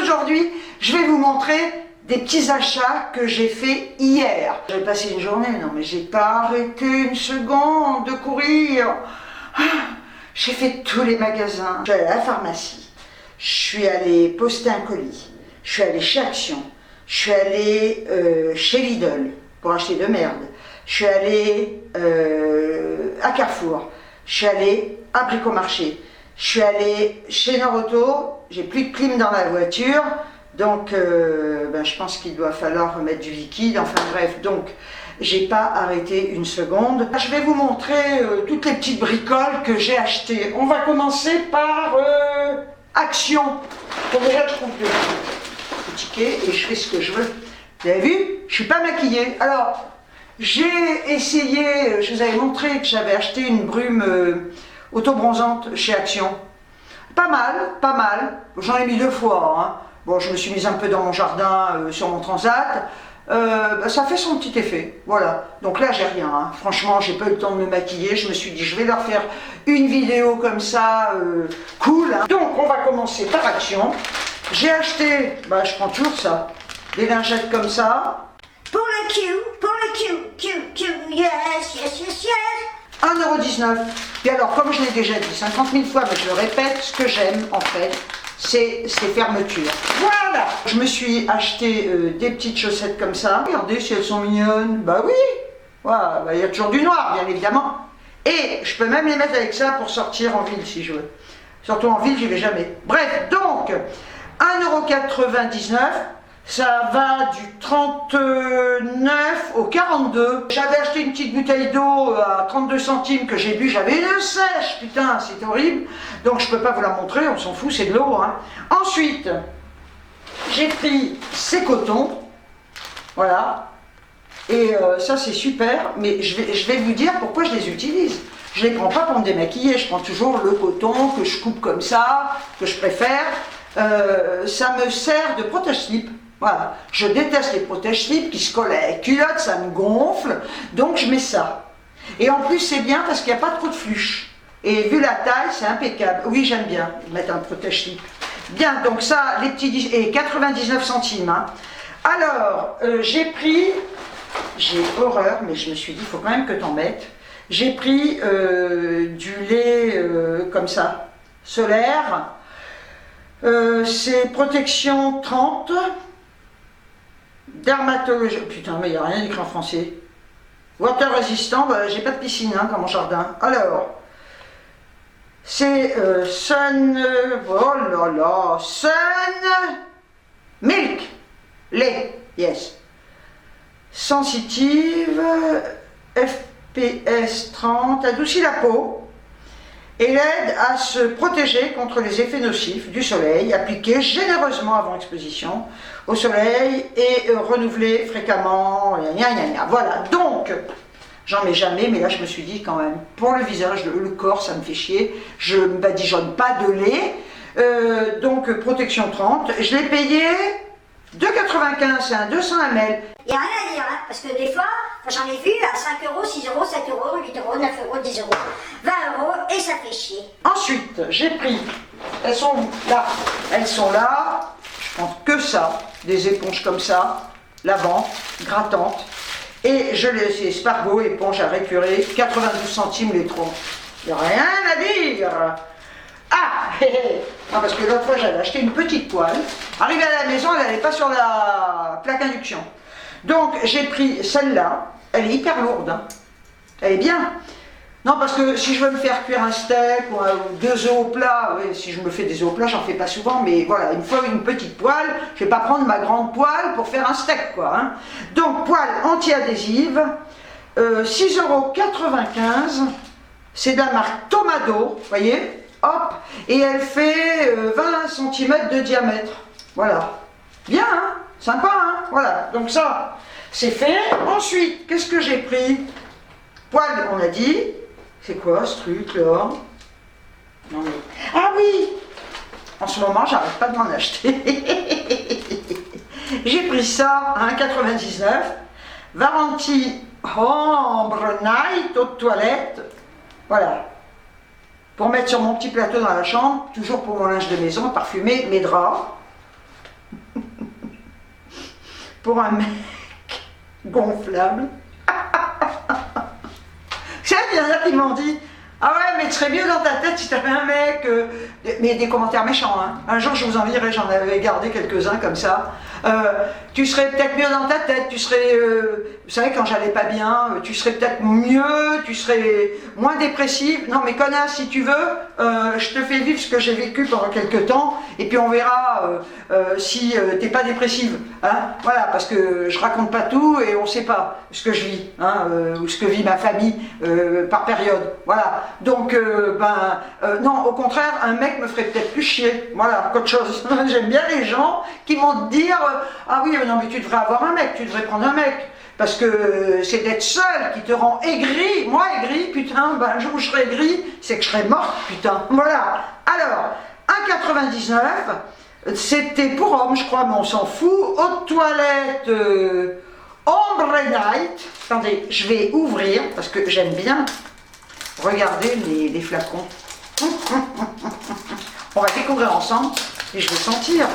Aujourd'hui, je vais vous montrer des petits achats que j'ai fait hier. J'ai passé une journée, non mais j'ai pas arrêté une seconde de courir. J'ai fait tous les magasins. Je suis allée à la pharmacie, je suis allée poster un colis, je suis allée chez Action, je suis allée chez Lidl pour acheter de merde, je suis allée à Carrefour, je suis allée à Bricomarché, je suis allée chez Noroto, j'ai plus de clim dans la voiture, donc je pense qu'il doit falloir remettre du liquide, enfin bref, donc j'ai pas arrêté une seconde. Je vais vous montrer toutes les petites bricoles que j'ai achetées. On va commencer par Action. Bon, déjà je trouve le ticket et je fais ce que je veux. Vous avez vu? Je suis pas maquillée. Alors, j'ai essayé, je vous avais montré que j'avais acheté une brume auto-bronzante chez Action. Pas mal, pas mal. J'en ai mis 2 fois. Hein. Bon, je me suis mise un peu dans mon jardin, sur mon transat. Ça fait son petit effet, voilà. Donc là, j'ai rien. Hein. Franchement, j'ai pas eu le temps de me maquiller. Je me suis dit, je vais leur faire une vidéo comme ça, cool. Hein. Donc, on va commencer par Action. J'ai acheté, je prends toujours ça, des lingettes comme ça. Pour le Q, yes, yes, yes, yes. 1,19 €. Et alors, comme je l'ai déjà dit 50 000 fois, mais je le répète, ce que j'aime en fait, c'est ces fermetures. Voilà. Je me suis acheté des petites chaussettes comme ça. Regardez si elles sont mignonnes. Bah oui. Voilà, il y a toujours du noir, bien évidemment. Et je peux même les mettre avec ça pour sortir en ville si je veux. Surtout en ville, j'y vais jamais. Bref, donc, 1,99 €. Ça va du 39 au 42. J'avais acheté une petite bouteille d'eau à 32 centimes que j'ai bu. J'avais une sèche, putain, c'est horrible. Donc je peux pas vous la montrer, on s'en fout, c'est de l'eau. Hein. Ensuite, j'ai pris ces cotons. Voilà. Et ça c'est super, mais je vais vous dire pourquoi je les utilise. Je les prends pas pour me démaquiller, je prends toujours le coton que je coupe comme ça, que je préfère. Ça me sert de protège-slip. Voilà, je déteste les protège-slips qui se collent à la culotte, ça me gonfle, donc je mets ça. Et en plus c'est bien parce qu'il n'y a pas trop de fluche. Et vu la taille, c'est impeccable. Oui, j'aime bien mettre un protège-slip. Bien, donc ça, les petits... Et 99 centimes. Hein. Alors, j'ai horreur, mais je me suis dit, il faut quand même que t'en mettes. J'ai pris du lait comme ça, solaire. C'est protection 30. Dermatologie, putain mais il n'y a rien écrit en français. Water résistant, j'ai pas de piscine hein, dans mon jardin. Alors, c'est Sun, oh là là, Sun Milk, lait, yes. Sensitive, FPS 30, adoucit la peau. Et l'aide à se protéger contre les effets nocifs du soleil, appliqué généreusement avant exposition au soleil et renouvelé fréquemment. Voilà, donc, j'en mets jamais, mais là je me suis dit quand même, pour le visage, le corps, ça me fait chier, je ne badigeonne pas de lait, donc protection 30, je l'ai payé 2,95 €, c'est un 200 ml. Il n'y a rien à dire, hein, parce que des fois, j'en ai vu à 5 €, 6 €, 7 €, 8 €, 9 €, 10 €, 20 €, et ça fait chier. Ensuite, j'ai pris, elles sont là, je prends que ça, des éponges comme ça, lavantes, grattantes, et je les espargots, éponges à récurer, 92 centimes les troncs. Il n'y a rien à dire. Ah, non, parce que l'autre fois j'avais acheté une petite poêle. Arrivée à la maison, elle n'allait pas sur la plaque induction. Donc j'ai pris celle-là. Elle est hyper lourde. Hein. Elle est bien. Non, parce que si je veux me faire cuire un steak ou 2 œufs au plat, oui, si je me fais des œufs au plat, j'en fais pas souvent, mais voilà, il me faut une petite poêle. Je vais pas prendre ma grande poêle pour faire un steak, quoi. Hein. Donc poêle anti-adhésive, 6,95 €. C'est de la marque Tomado, vous voyez. Hop, et elle fait 20 cm de diamètre. Voilà. Bien, hein? Sympa, hein? Voilà. Donc ça, c'est fait. Ensuite, qu'est-ce que j'ai pris? Poêle, on a dit. C'est quoi ce truc là? Non mais... Ah oui! En ce moment, j'arrête pas de m'en acheter. J'ai pris ça à 1,99 €. Varanti Ombre Night eau de toilette. Voilà. Pour mettre sur mon petit plateau dans la chambre, toujours pour mon linge de maison, parfumé, mes draps. pour un mec gonflable. C'est il y en a qui m'ont dit, ah ouais, mais tu serais mieux dans ta tête si t'avais un mec... Mais des commentaires méchants, hein. Un jour, je vous en dirai, j'en avais gardé quelques-uns comme ça. Tu serais peut-être mieux dans ta tête, tu serais... vous savez, quand j'allais pas bien, tu serais peut-être mieux, tu serais moins dépressive. Non, mais connasse, si tu veux, je te fais vivre ce que j'ai vécu pendant quelques temps, et puis on verra si t'es pas dépressive. Hein, voilà, parce que je raconte pas tout, et on sait pas ce que je vis, hein, ou ce que vit ma famille par période. Voilà. Donc, non, au contraire, un mec me ferait peut-être plus chier, voilà, qu'autre chose. J'aime bien les gens qui vont te dire, ah oui, non, mais tu devrais avoir un mec, tu devrais prendre un mec, parce que c'est d'être seul qui te rend aigri. Moi, aigri, putain, ben, un jour où je serai aigri, c'est que je serai morte, putain. Voilà. Alors, 1,99, c'était pour hommes, je crois, mais on s'en fout. Haute toilette, ombre night. Attendez, je vais ouvrir, parce que j'aime bien. Regardez les flacons. On va découvrir ensemble et je vais sentir.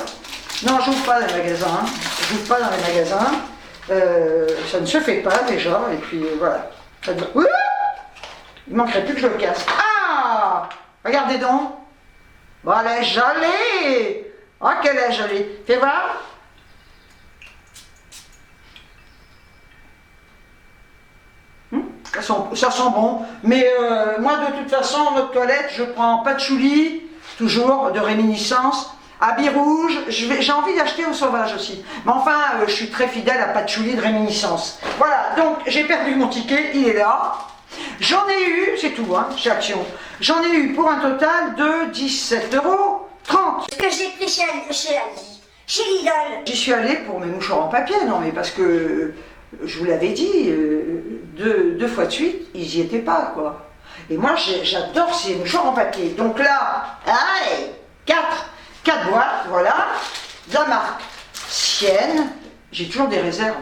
Non, je n'ouvre pas dans les magasins. Je n'ouvre pas dans les magasins. Ça ne se fait pas déjà. Et puis voilà. Ouh, il ne manquerait plus que je le casse. Ah, regardez donc. Bon, elle est jolie. Oh, qu'elle est jolie. Fais voir. Ça sent bon, mais moi de toute façon, notre toilette, je prends patchouli, toujours de réminiscence, habit rouge, j'ai envie d'acheter au sauvage aussi, mais enfin, je suis très fidèle à patchouli de réminiscence. Voilà, donc j'ai perdu mon ticket, il est là, j'en ai eu, c'est tout, hein, chez Action, j'en ai eu pour un total de 17,30 €. Ce que j'ai pris chez Aldi, chez Lidl. J'y suis allée pour mes mouchoirs en papier, non mais parce que... Je vous l'avais dit, deux fois de suite, ils n'y étaient pas, quoi. Et moi, j'adore ces mouchoirs en papier. Donc là, allez, 4 boîtes, voilà, de la marque Sienne. J'ai toujours des réserves.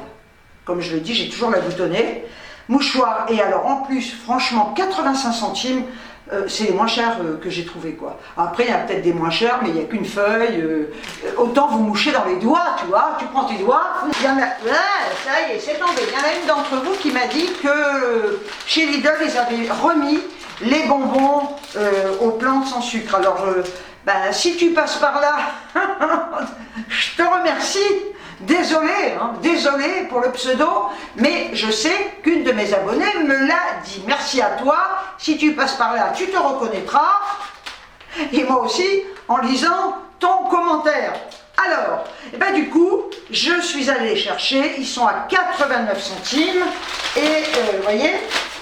Comme je le dis, j'ai toujours la boutonnée. Mouchoirs, et alors en plus, franchement, 85 centimes, c'est les moins chers que j'ai trouvé, quoi. Après, il y a peut-être des moins chers, mais il n'y a qu'une feuille. Autant vous moucher dans les doigts, tu vois. Tu prends tes doigts, il y en a... ça y est, c'est tombé. Il y en a une d'entre vous qui m'a dit que chez Lidl, ils avaient remis les bonbons aux plantes sans sucre. Alors, si tu passes par là, je te remercie. Désolé, hein, désolé pour le pseudo, mais je sais qu'une de mes abonnées me l'a dit. Merci à toi, si tu passes par là, tu te reconnaîtras. Et moi aussi, en lisant ton commentaire. Alors, du coup, je suis allée chercher, ils sont à 89 centimes, et vous voyez,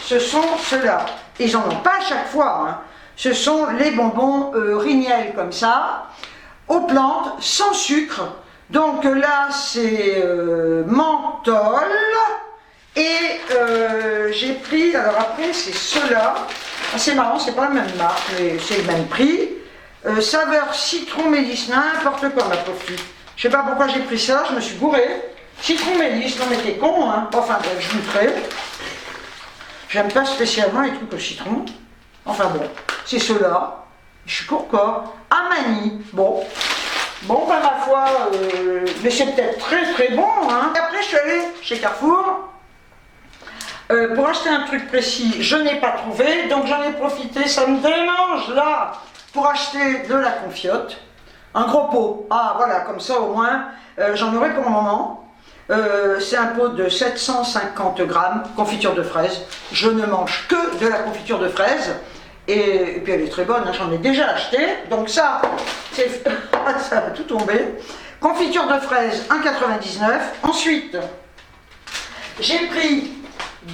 ce sont ceux-là. Ils n'en ont pas à chaque fois, hein. Ce sont les bonbons Rignel comme ça, aux plantes, sans sucre. Donc là, c'est menthol, et j'ai pris, alors après, c'est ceux-là. Ah, c'est marrant, c'est pas la même marque, mais c'est le même prix. Saveur citron mélisse, n'importe quoi, ma pauvre fille. Je sais pas pourquoi j'ai pris ça, je me suis bourrée. Citron mélisse, non mais t'es con, hein. Enfin, bref, je goûterai. J'aime pas spécialement les trucs au citron. Enfin bon, c'est ceux-là. Je suis pour quoi? Amani, bon. Bon, ma foi, mais c'est peut-être très très bon, hein. Et après, je suis allée chez Carrefour pour acheter un truc précis. Je n'ai pas trouvé, donc j'en ai profité, ça me démange là, pour acheter de la confiote. Un gros pot. Ah, voilà, comme ça au moins, j'en aurai pour un moment. C'est un pot de 750 grammes, confiture de fraises. Je ne mange que de la confiture de fraises. Et puis elle est très bonne, hein, j'en ai déjà acheté, donc ça, ça va tout tomber. Confiture de fraises, 1,99 €. Ensuite, j'ai pris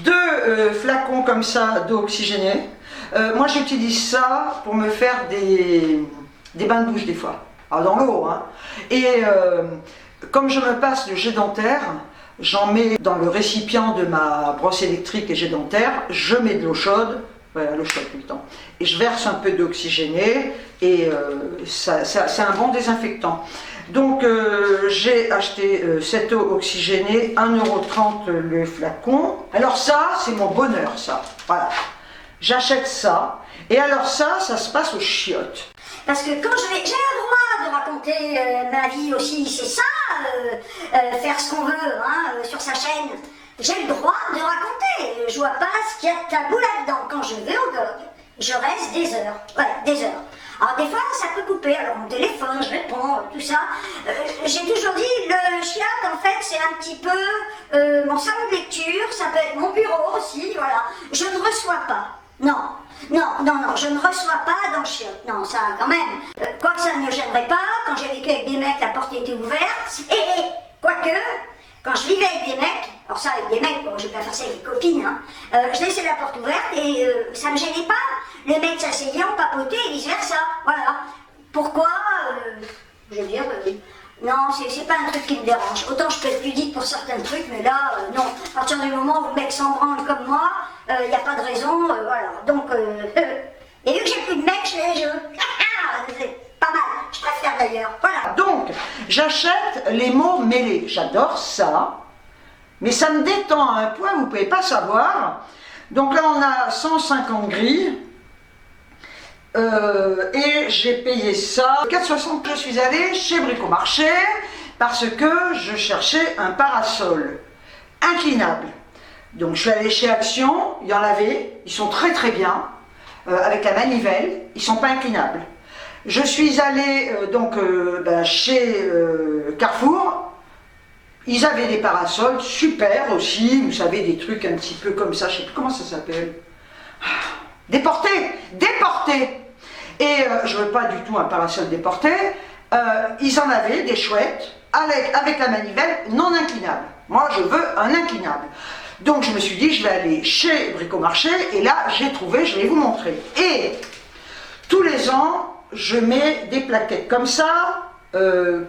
2 flacons comme ça d'eau oxygénée. Moi j'utilise ça pour me faire des bains de bouche des fois, alors dans l'eau, hein. Et comme je me passe de jet dentaire, j'en mets dans le récipient de ma brosse électrique et jet dentaire, je mets de l'eau chaude. Voilà, l'eau chaude tout le temps. Et je verse un peu d'oxygéné et c'est un bon désinfectant. Donc j'ai acheté cette eau oxygénée, 1,30 € le flacon. Alors ça, c'est mon bonheur, ça. Voilà. J'achète ça. Et alors ça se passe aux chiottes. Parce que quand j'ai le droit de raconter ma vie aussi, c'est ça, faire ce qu'on veut hein, sur sa chaîne. J'ai le droit de raconter. Je vois pas ce qu'il y a de tabou là-dedans. Quand je vais au GOG, je reste des heures. Ouais, des heures. Alors des fois, ça peut couper. Alors mon téléphone, je réponds, tout ça. J'ai toujours dit, le chiat, en fait, c'est un petit peu mon salon de lecture. Ça peut être mon bureau aussi, voilà. Je ne reçois pas. Non. Non, je ne reçois pas dans le chiotte. Non, ça, quand même. Quoique ça ne me gênerait pas. Quand j'ai vécu avec des mecs, la porte était ouverte. Et quoique, quand je vivais avec des mecs, alors ça, avec des mecs, bon, je vais pas faire ça avec des copines, hein, je laissais la porte ouverte et ça me gênait pas. Les mecs s'asseyaient, on papotait et vice versa. Voilà. Pourquoi je veux dire, non, c'est pas un truc qui me dérange. Autant je peux être pudique pour certains trucs, mais là, non. À partir du moment où le mec s'en branle comme moi, il n'y a pas de raison, voilà. Donc, et vu que j'ai plus de mecs, je fais les jeux. C'est pas mal, je préfère d'ailleurs, voilà. Donc, j'achète les mots mêlés. J'adore ça, mais ça me détend à un point, vous ne pouvez pas savoir. Donc là, on a 150 grilles. Et j'ai payé ça 4,60. Je suis allée chez Bricomarché parce que je cherchais un parasol inclinable. Donc je suis allée chez Action, il y en avait, ils sont très très bien, avec la manivelle, ils ne sont pas inclinables. Je suis allée chez Carrefour, ils avaient des parasols super aussi, vous savez, des trucs un petit peu comme ça, je ne sais plus comment ça s'appelle. Déportés. Et je ne veux pas du tout un parasol déporté. Ils en avaient des chouettes avec la manivelle non inclinable. Moi, je veux un inclinable. Donc, je me suis dit, je vais aller chez Bricomarché. Et là, j'ai trouvé, je vais vous montrer. Et tous les ans, je mets des plaquettes comme ça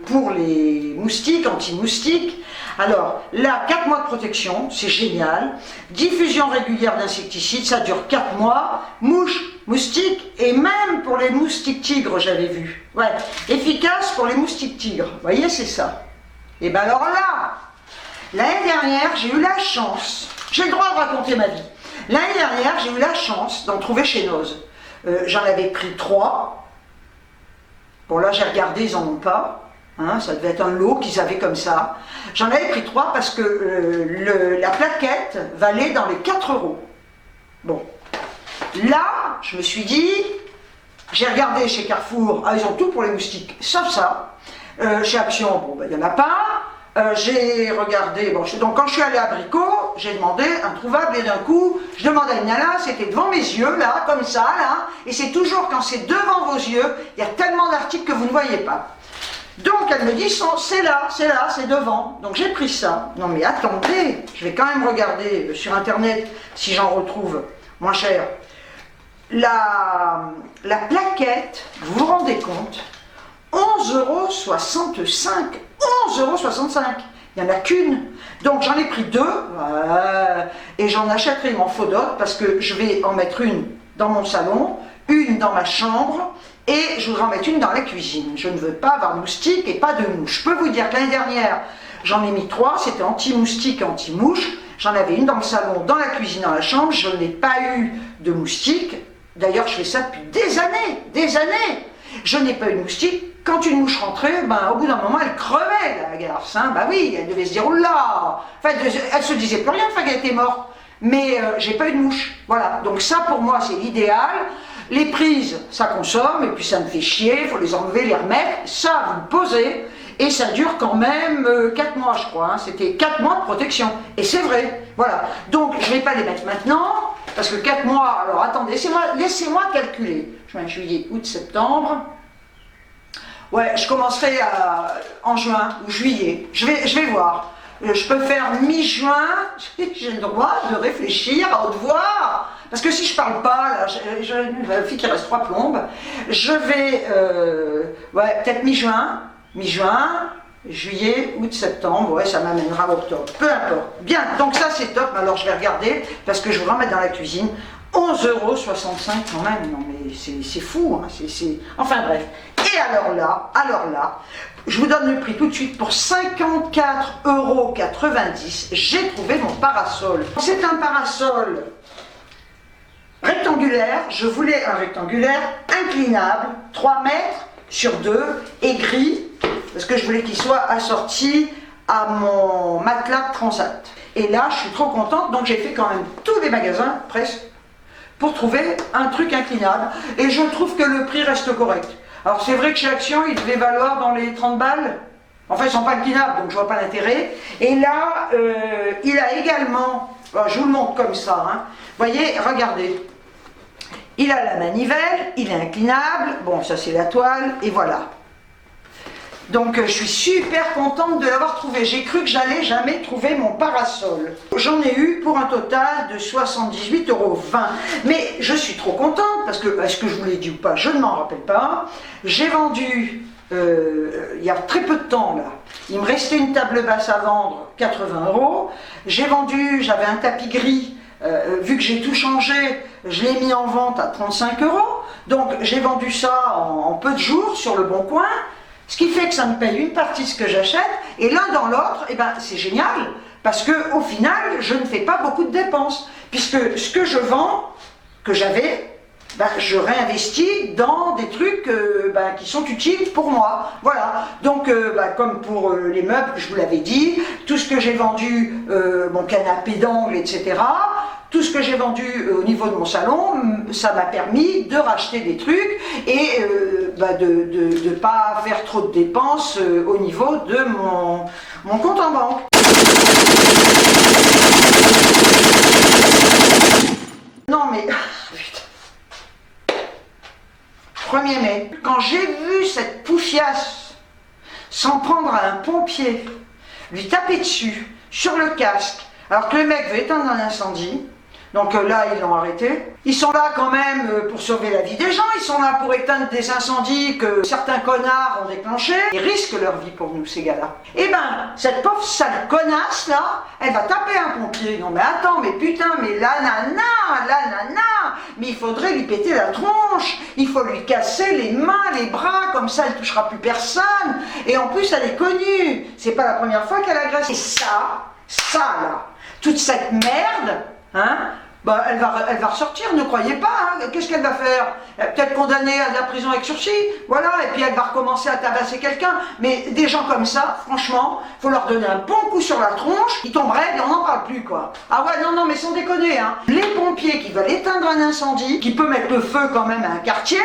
pour les moustiques, anti-moustiques. Alors, là, 4 mois de protection, c'est génial. Diffusion régulière d'insecticides, ça dure 4 mois. Mouches, moustiques, et même pour les moustiques tigres, j'avais vu. Ouais, efficace pour les moustiques tigres. Vous voyez, c'est ça. Et bien alors là, l'année dernière, j'ai eu la chance, j'ai le droit de raconter ma vie. L'année dernière, j'ai eu la chance d'en trouver chez Noz. J'en avais pris 3. Bon, là, j'ai regardé, ils n'en ont pas. Hein, ça devait être un lot qu'ils avaient comme ça. J'en avais pris 3 parce que la plaquette valait dans les 4 euros. Bon. Là, je me suis dit, j'ai regardé chez Carrefour, ils ont tout pour les moustiques, sauf ça. Chez Action, bon, il n'y en a pas. J'ai regardé, donc quand je suis allée à Brico, j'ai demandé introuvable et d'un coup, je demande à une nana, c'était devant mes yeux, là, comme ça, là, et c'est toujours quand c'est devant vos yeux, il y a tellement d'articles que vous ne voyez pas. Donc elle me dit, c'est là, c'est devant. Donc j'ai pris ça. Non mais attendez, je vais quand même regarder sur internet si j'en retrouve moins cher. La plaquette, vous vous rendez compte, 11,65 €. 11,65 €. Il n'y en a qu'une. Donc j'en ai pris 2 et j'en achèterai, il m'en faut d'autres parce que je vais en mettre une dans mon salon, une dans ma chambre et je voudrais en mettre une dans la cuisine. Je ne veux pas avoir de moustiques et pas de mouches. Je peux vous dire que l'année dernière, j'en ai mis 3, c'était anti-moustique et anti-mouche. J'en avais une dans le salon, dans la cuisine, dans la chambre. Je n'ai pas eu de moustiques. D'ailleurs, je fais ça depuis des années. Je n'ai pas eu de moustiques. Quand une mouche rentrait, au bout d'un moment, elle crevait, la garce. Hein. Oui, elle devait se dire, oula. Enfin, elle se disait plus rien, enfin, qu'elle était morte. Mais j'ai pas eu de mouche. Voilà. Donc ça, pour moi, c'est l'idéal. Les prises, ça consomme, et puis ça me fait chier, il faut les enlever, les remettre. Ça, vous le posez, et ça dure quand même 4 mois, je crois. Hein. C'était 4 mois de protection. Et c'est vrai. Voilà. Donc, je ne vais pas les mettre maintenant, parce que 4 mois, alors attendez, laissez-moi calculer. Juin, juillet, août, septembre. Ouais, je commencerai en juin ou juillet. Je vais voir. Je peux faire mi-juin, j'ai le droit de réfléchir à haute voix. Parce que si je parle pas, j'ai une fille qui reste 3 plombes, je vais, peut-être mi-juin, juillet, août, septembre, ouais, ça m'amènera à octobre, peu importe. Bien, donc ça c'est top, alors je vais regarder, parce que je voudrais en mettre dans la cuisine. 11,65 € quand même, non mais c'est fou, hein, enfin bref. Et alors là, je vous donne le prix tout de suite pour 54,90 €, j'ai trouvé mon parasol. C'est un parasol rectangulaire, je voulais un rectangulaire inclinable, 3 mètres sur 2 et gris, parce que je voulais qu'il soit assorti à mon matelas de transat. Et là, je suis trop contente, donc j'ai fait quand même tous les magasins, presque, pour trouver un truc inclinable. Et je trouve que le prix reste correct. Alors c'est vrai que chez Action, il devait valoir dans les 30 balles. Enfin, ils ne sont pas inclinables, donc je vois pas l'intérêt. Et là, il a également, je vous le montre comme ça, hein. Vous voyez, regardez. Il a la manivelle, il est inclinable, bon ça c'est la toile, et voilà. Donc je suis super contente de l'avoir trouvé. J'ai cru que j'allais jamais trouver mon parasol. J'en ai eu pour un total de 78,20 €. Mais je suis trop contente, parce que, est-ce que je vous l'ai dit ou pas, je ne m'en rappelle pas. J'ai vendu, il y a très peu de temps là, il me restait une table basse à vendre, 80 €. J'ai vendu, j'avais un tapis gris, vu que j'ai tout changé, je l'ai mis en vente à 35 €. Donc j'ai vendu ça en peu de jours sur le Bon Coin, ce qui fait que ça me paye une partie de ce que j'achète, et l'un dans l'autre, eh ben, c'est génial, parce qu'au final, je ne fais pas beaucoup de dépenses, puisque ce que je vends, que j'avais, ben, je réinvestis dans des trucs ben, qui sont utiles pour moi. Voilà. Donc, ben, comme pour les meubles, je vous l'avais dit, tout ce que j'ai vendu, mon canapé d'angle, etc., tout ce que j'ai vendu au niveau de mon salon, ça m'a permis de racheter des trucs et bah de ne pas faire trop de dépenses au niveau de mon compte en banque. Non mais, putain. 1er mai, quand j'ai vu cette poufiasse s'en prendre à un pompier, lui taper dessus, sur le casque, alors que le mec veut éteindre un incendie. Donc là, ils l'ont arrêté. Ils sont là quand même pour sauver la vie des gens, ils sont là pour éteindre des incendies que certains connards ont déclenchés. Ils risquent leur vie pour nous, ces gars-là. Eh ben, cette pauvre sale connasse là, elle va taper un pompier. Non mais attends, mais putain, mais la nana, mais il faudrait lui péter la tronche, il faut lui casser les mains, les bras, comme ça elle touchera plus personne. Et en plus, elle est connue, c'est pas la première fois qu'elle agresse. Et ça là, toute cette merde, hein, bah, elle va ressortir, ne croyez pas, hein. Qu'est-ce qu'elle va faire? Peut-être condamnée à de la prison avec sursis, voilà, et puis elle va recommencer à tabasser quelqu'un. Mais des gens comme ça, franchement, faut leur donner un bon coup sur la tronche, ils tomberaient et on n'en parle plus, quoi. Ah ouais, non, mais sans déconner, hein. Les pompiers qui veulent éteindre un incendie, qui peut mettre le feu quand même à un quartier,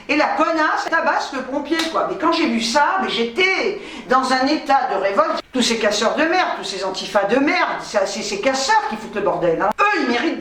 et la connasse tabasse le pompier, quoi. Mais quand j'ai vu ça, mais j'étais dans un état de révolte. Tous ces casseurs de merde, tous ces antifas de merde, c'est ces casseurs qui foutent le bordel, hein. Eux, ils méritent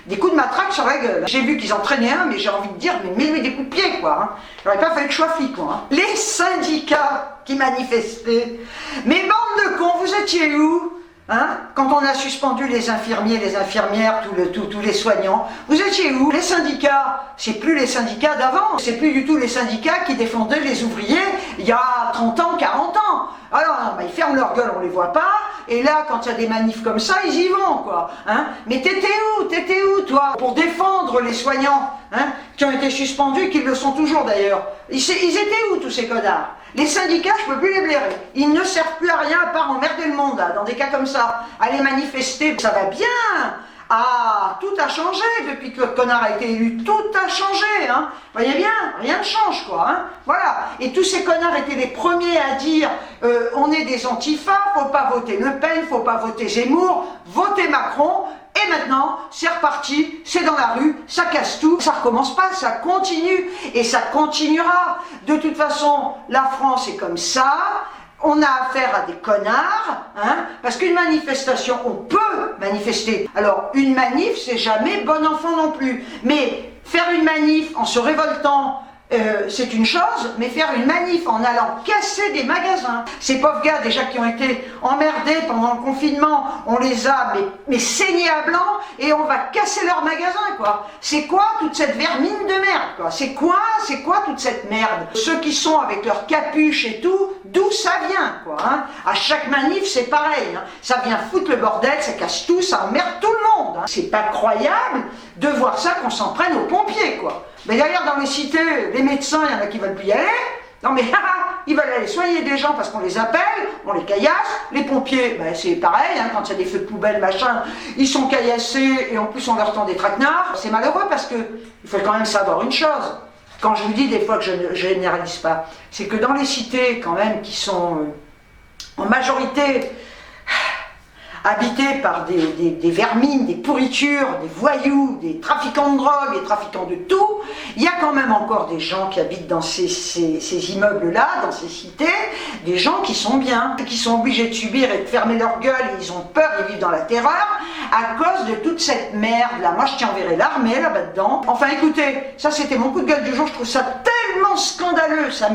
des coups de matraque sur la gueule. J'ai vu qu'ils en traînaient un, mais j'ai envie de dire, mais mets-lui des coups de pied, quoi, hein. J'aurais pas fallu que je sois flic, quoi, hein. Les syndicats qui manifestaient. Mais bande de cons, vous étiez où? Hein, quand on a suspendu les infirmiers, les infirmières, tous les soignants, vous étiez où? Les syndicats, c'est plus les syndicats d'avant, c'est plus du tout les syndicats qui défendaient les ouvriers il y a 30 ans, 40 ans. Alors, non, bah, ils ferment leur gueule, on les voit pas, et là, quand il y a des manifs comme ça, ils y vont, quoi. Hein, mais t'étais où, toi, pour défendre les soignants, hein, qui ont été suspendus, qui le sont toujours d'ailleurs? Ils étaient où, tous ces connards? Les syndicats, je peux plus les blairer. Ils ne servent plus à rien à part emmerder le monde, là, dans des cas comme ça. Aller manifester, ça va bien. Ah, tout a changé depuis que le connard a été élu. Tout a changé, hein. Voyez bien, rien ne change, quoi, hein. Voilà. Et tous ces connards étaient les premiers à dire on est des antifas, faut pas voter Le Pen, faut pas voter Zemmour, votez Macron. Et maintenant, c'est reparti, c'est dans la rue, ça casse tout, ça recommence pas, ça continue, et ça continuera. De toute façon, la France est comme ça, on a affaire à des connards, hein, parce qu'une manifestation, on peut manifester. Alors, une manif, c'est jamais bon enfant non plus, mais faire une manif en se révoltant, c'est une chose, mais faire une manif en allant casser des magasins. Ces pauvres gars déjà qui ont été emmerdés pendant le confinement, on les a mais saignés à blanc et on va casser leurs magasins, quoi. C'est quoi toute cette vermine de merde, quoi? C'est quoi toute cette merde? Ceux qui sont avec leurs capuches et tout, d'où ça vient, quoi, hein? À chaque manif c'est pareil, hein. Ça vient foutre le bordel, ça casse tout, ça emmerde tout le monde, hein. C'est pas croyable de voir ça, qu'on s'en prenne aux pompiers, quoi. Mais d'ailleurs, dans les cités, les médecins, il y en a qui veulent plus y aller. Non mais, ils veulent aller soigner des gens parce qu'on les appelle, on les caillasse. Les pompiers, ben, c'est pareil, hein, quand il y a des feux de poubelle, machin, ils sont caillassés et en plus on leur tend des traquenards. C'est malheureux parce que il faut quand même savoir une chose. quand je vous dis des fois que je ne généralise pas, c'est que dans les cités quand même qui sont en majorité habitées par des vermines, des pourritures, des voyous, des trafiquants de drogue, des trafiquants de tout, il y a quand même encore des gens qui habitent dans ces immeubles-là, dans ces cités, des gens qui sont bien, qui sont obligés de subir et de fermer leur gueule, et ils ont peur, ils vivent dans la terreur, à cause de toute cette merde-là. Moi, je t'y enverrai l'armée là-bas dedans. Enfin, écoutez, ça c'était mon coup de gueule du jour, je trouve ça tellement scandaleux, ça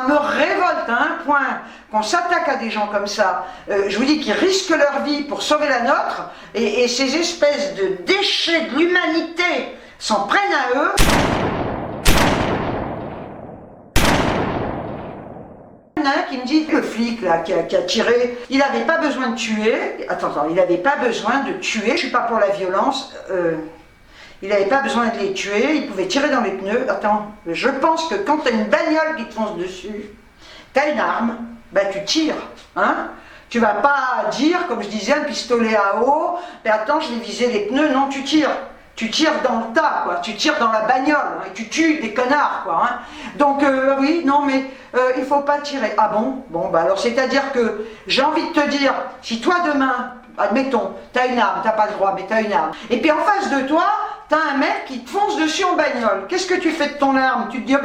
me révolte à un point qu'on s'attaque à des gens comme ça, je vous dis qu'ils risquent leur vie pour sauver la nôtre, et ces espèces de déchets de l'humanité s'en prennent à eux. Il y en a un qui me dit, le flic là qui a tiré, il n'avait pas besoin de tuer, attends, il n'avait pas besoin de tuer, je suis pas pour la violence, il n'avait pas besoin de les tuer, il pouvait tirer dans les pneus. Attends, je pense que quand tu as une bagnole qui te fonce dessus, tu as une arme, ben tu tires, hein. Tu vas pas dire, comme je disais, un pistolet à eau, mais attends, je vais viser les pneus, non, tu tires. Tu tires dans le tas, quoi. Tu tires dans la bagnole, hein, et tu tues des connards, quoi. Hein. Donc, oui, non, mais il faut pas tirer. Ah bon? Bon, bah alors, c'est-à-dire que j'ai envie de te dire, si toi, demain, admettons, t'as une arme, t'as pas le droit, mais t'as une arme, et puis en face de toi, t'as un mec qui te fonce dessus en bagnole. Qu'est-ce que tu fais de ton arme? Tu te dis,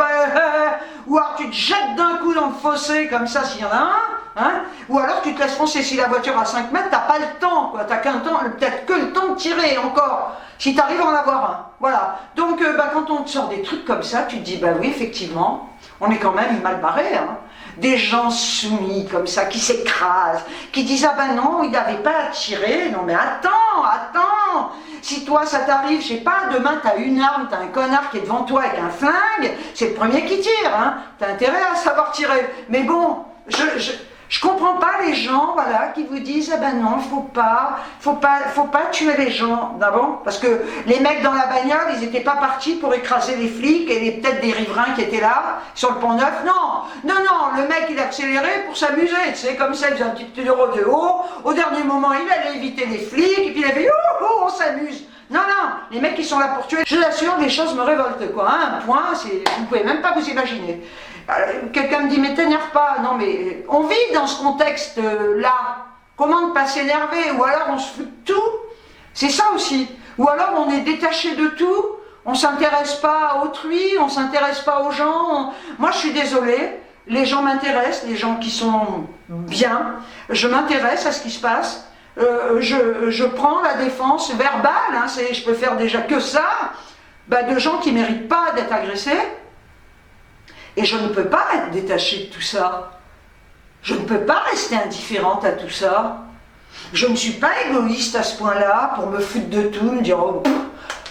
ou alors tu te jettes d'un coup dans le fossé, comme ça, s'il y en a un, hein, ou alors tu te laisses foncer. Si la voiture à 5 mètres, t'as pas le temps, quoi. T'as qu'un temps, peut-être que le temps de tirer encore, si t'arrives à en avoir un. Voilà. Donc, quand on te sort des trucs comme ça, tu te dis, bah oui, effectivement, on est quand même mal barré, hein. Des gens soumis comme ça, qui s'écrasent, qui disent, ah ben non, il n'avait pas à tirer. Non mais attends, si toi ça t'arrive, je sais pas, demain t'as une arme, t'as un connard qui est devant toi avec un flingue, c'est le premier qui tire, hein. T'as intérêt à savoir tirer. Mais bon, je comprends pas les gens, voilà, qui vous disent, ah ben non, faut pas tuer les gens, d'abord, parce que les mecs dans la bagnole, ils étaient pas partis pour écraser les flics et peut-être des riverains qui étaient là, sur le Pont-Neuf, non, le mec il accélérait pour s'amuser, tu sais, comme ça, il faisait un petit peu de haut, au dernier moment, il allait éviter les flics, et puis il avait, on s'amuse. Non, les mecs qui sont là pour tuer, je l'assure, les choses me révoltent, quoi, hein, un point, vous pouvez même pas vous imaginer. Quelqu'un me dit, mais t'énerve pas. Non, mais on vit dans ce contexte-là. Comment ne pas s'énerver? Ou alors on se fout de tout. C'est ça aussi. Ou alors on est détaché de tout. On s'intéresse pas à autrui, on s'intéresse pas aux gens. Moi, je suis désolée. Les gens m'intéressent, les gens qui sont bien. Je m'intéresse à ce qui se passe. Je prends la défense verbale. Hein, je peux faire déjà que ça. De gens qui méritent pas d'être agressés. Et je ne peux pas être détachée de tout ça. Je ne peux pas rester indifférente à tout ça. Je ne suis pas égoïste à ce point-là pour me foutre de tout, me dire, oh,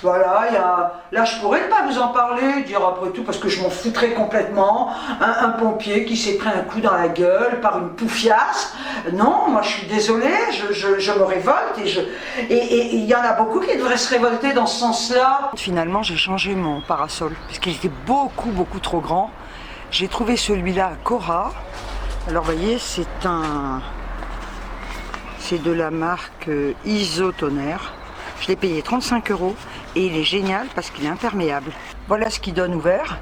voilà, là je pourrais ne pas vous en parler, dire après tout, parce que je m'en foutrais complètement, un pompier qui s'est pris un coup dans la gueule par une poufiasse. Non, moi je suis désolée, je me révolte, et il y en a beaucoup qui devraient se révolter dans ce sens-là. Finalement, j'ai changé mon parasol, parce qu'il était beaucoup trop grand. J'ai trouvé celui-là à Cora. Alors vous voyez, c'est de la marque Isotonnerre. Je l'ai payé 35 € et il est génial parce qu'il est imperméable. Voilà ce qu'il donne ouvert.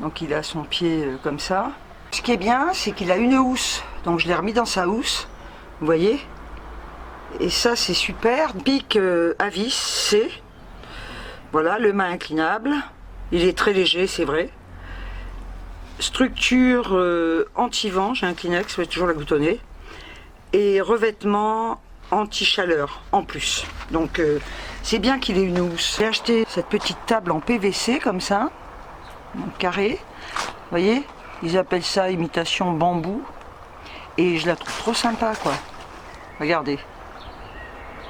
Donc il a son pied comme ça. Ce qui est bien, c'est qu'il a une housse. Donc je l'ai remis dans sa housse. Vous voyez? Et ça c'est super. Pic à vis, c'est. Voilà, le mât inclinable. Il est très léger, c'est vrai. Structure anti-vent, j'ai un Kleenex, je vais toujours la boutonner. Et revêtement anti-chaleur en plus. Donc c'est bien qu'il ait une housse. J'ai acheté cette petite table en PVC comme ça, en carré. Vous voyez, ils appellent ça imitation bambou. Et je la trouve trop sympa, quoi. Regardez.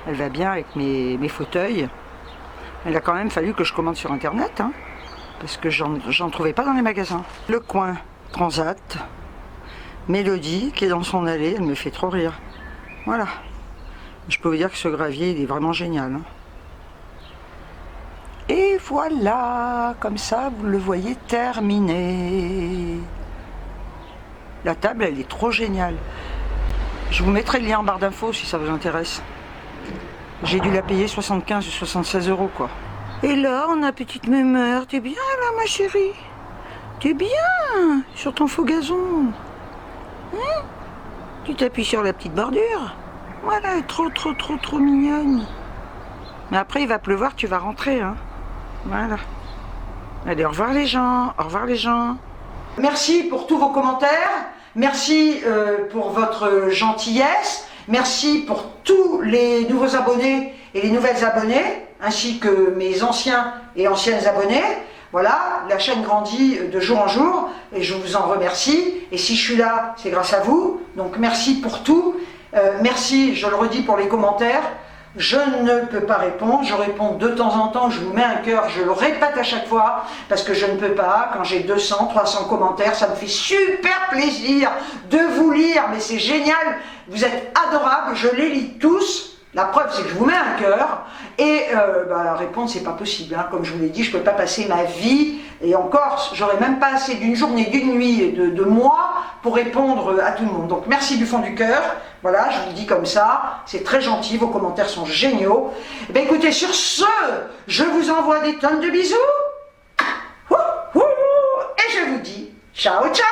Elle va bien avec mes fauteuils. Il a quand même fallu que je commande sur internet, hein, parce que j'en trouvais pas dans les magasins. Le coin Transat, Mélodie qui est dans son allée, elle me fait trop rire. Voilà. Je peux vous dire que ce gravier il est vraiment génial. Hein. Et voilà, comme ça vous le voyez terminé. La table elle est trop géniale. Je vous mettrai le lien en barre d'infos si ça vous intéresse. J'ai dû la payer 75 ou 76 € quoi. Et là, on a petite mémère. T'es bien là, ma chérie? T'es bien sur ton faux gazon? Hein? Tu t'appuies sur la petite bordure? Voilà, elle est trop mignonne. Mais après, il va pleuvoir, tu vas rentrer, hein. Voilà. Allez, au revoir les gens. Au revoir les gens. Merci pour tous vos commentaires. Merci pour votre gentillesse. Merci pour tous les nouveaux abonnés et les nouvelles abonnées, ainsi que mes anciens et anciennes abonnés. Voilà, la chaîne grandit de jour en jour et je vous en remercie. Et si je suis là, c'est grâce à vous. Donc merci pour tout. Merci, je le redis, pour les commentaires. Je ne peux pas répondre, je réponds de temps en temps, je vous mets un cœur, je le répète à chaque fois, parce que je ne peux pas, quand j'ai 200, 300 commentaires, ça me fait super plaisir de vous lire, mais c'est génial, vous êtes adorables, je les lis tous. La preuve, c'est que je vous mets un cœur, et répondre, c'est pas possible, hein. Comme je vous l'ai dit, je peux pas passer ma vie, et encore, j'aurais même pas assez d'une journée, d'une nuit, de mois, pour répondre à tout le monde. Donc merci du fond du cœur, voilà, je vous le dis comme ça, c'est très gentil, vos commentaires sont géniaux. Eh bien écoutez, sur ce, je vous envoie des tonnes de bisous, et je vous dis ciao ciao.